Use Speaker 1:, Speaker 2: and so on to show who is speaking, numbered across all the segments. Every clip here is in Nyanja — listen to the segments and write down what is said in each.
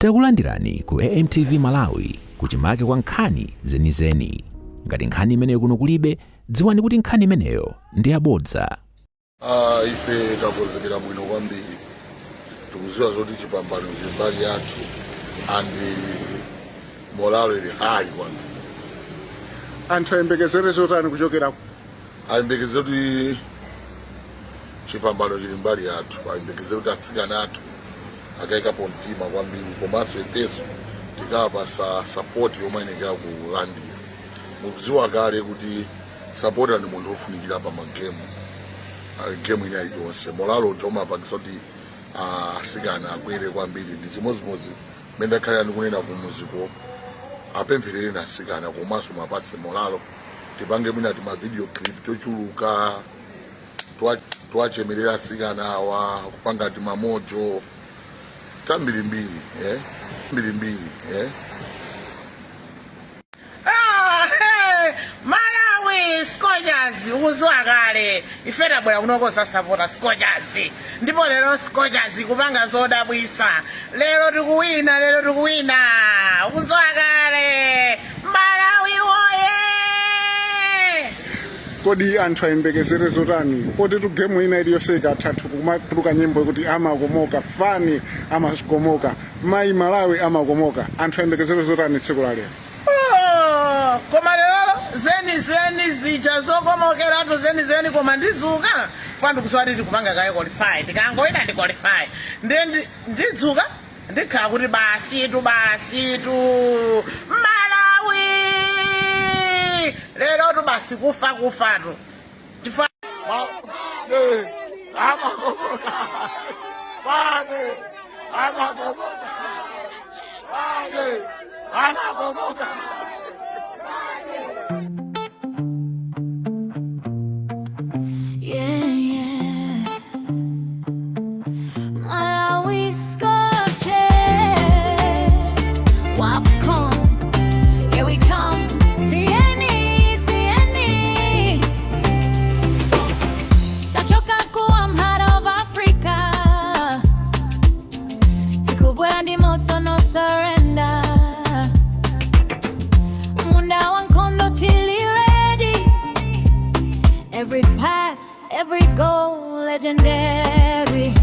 Speaker 1: Takulandirani ku AMTV Malawi kuchimake kwa nkhani zenizeni. Ngati nkhani imeneyo kuno kulibe, dziwani kuti nkhani imeneyo ndi yabodza.
Speaker 2: Ife takonzekera bwino kwambiri. Tikuziwa zoti chipambano chili mbali yathu andi morale ili high kwambiri.
Speaker 3: Anthu ayembekezere zotani kuchokera
Speaker 2: ayembekezere kuti chipambano chili mbali yathu, ayembekezere kuti atsikana athu akaikapo mtima kwambiri, komanso ifeso tikapasa support yomwe inengera kulandira. Mukuziwa kale kuti supporter ni munthu ofunikira pa magemu, game ina yonse. Moralo choma apangisa kuti asikana akwere kwambiri. Ndi chimozimozi mmene ndakhale ndikunena ku muziko, apempherere na asikana komanso mapase moralo, tipange mwina ma video clip tochuluka, twachemerera asikana awa kupanga mamojo mbiri
Speaker 4: Malawi Scorchers uzwakale ifera bwana kunokosa support Scorchers, ndipo lero Scorchers kupanga zodabwisa. Lero tikuwina uzwakale Malawi oye.
Speaker 3: kodi anthu ayembekezere zotani poti game ina iliyonse ikathathu kumatuluka nyimbo kuti amakomoka fani amakomoka mai Malawi amakomoka, anthu ayembekezere zotani tsiku la lero?
Speaker 4: Koma lero zeni zija zokomokeratu zeni koma ndizuka fandu kuswati tikupanga kaye qualify, tikangoita ndi qualify ndidzuka ndikhala kuti basitu Malawi lero tu basi kufatu
Speaker 5: Malawi Scorchers, welcome, here we come, TNE, tachoka kuwa heart of Africa, tikubwera ndi Moto no surrender, munda wankondo tili ready, every pass, every goal, legendary.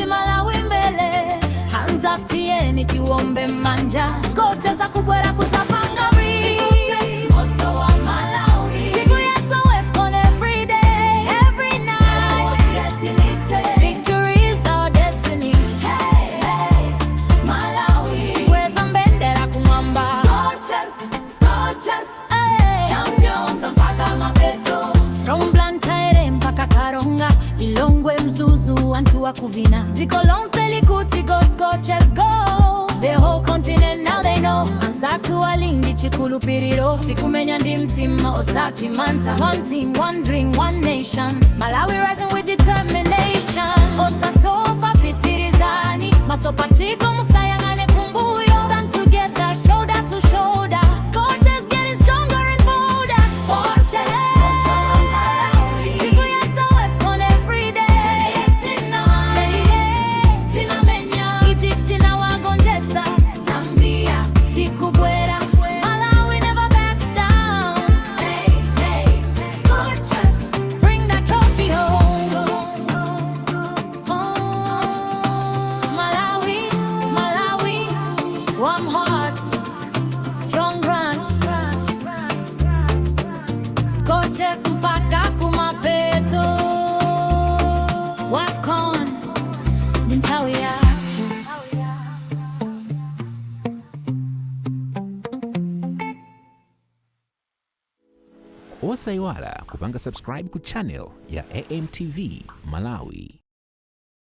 Speaker 5: Malawi mbele, hands up tieni tiombe manja, Scorchers akubwera kutapanga Scorchers, Moto wa Malawi, siku yetu wefcon every day, every night, victory is our destiny, hey, Malawi, tiweza mbendera kumwamba, Scorchers, hey, champions mpaka mapeto, from Blantyre mpaka Karonga, Lilongwe Mzuzu antu wa kuvina, ziko lonse likuti go Scorchers go, the whole continent now they know, ansatu walindi chikulupiriro, tikumenya ndi mtima osati manta, one team, one dream, one nation, Malawi rising with determination, osatopa pitirizani, masopa chiko musayangane kumbuyo, stand together shoulder to shoulder, Scorchers getting stronger and bolder, Scorchers. Warm heart, strong runs, Scorchers mpaka kumapeto, wafcon dintawi yatu.
Speaker 1: Osaiwala kupanga subscribe ku channel ya AMTV Malawi.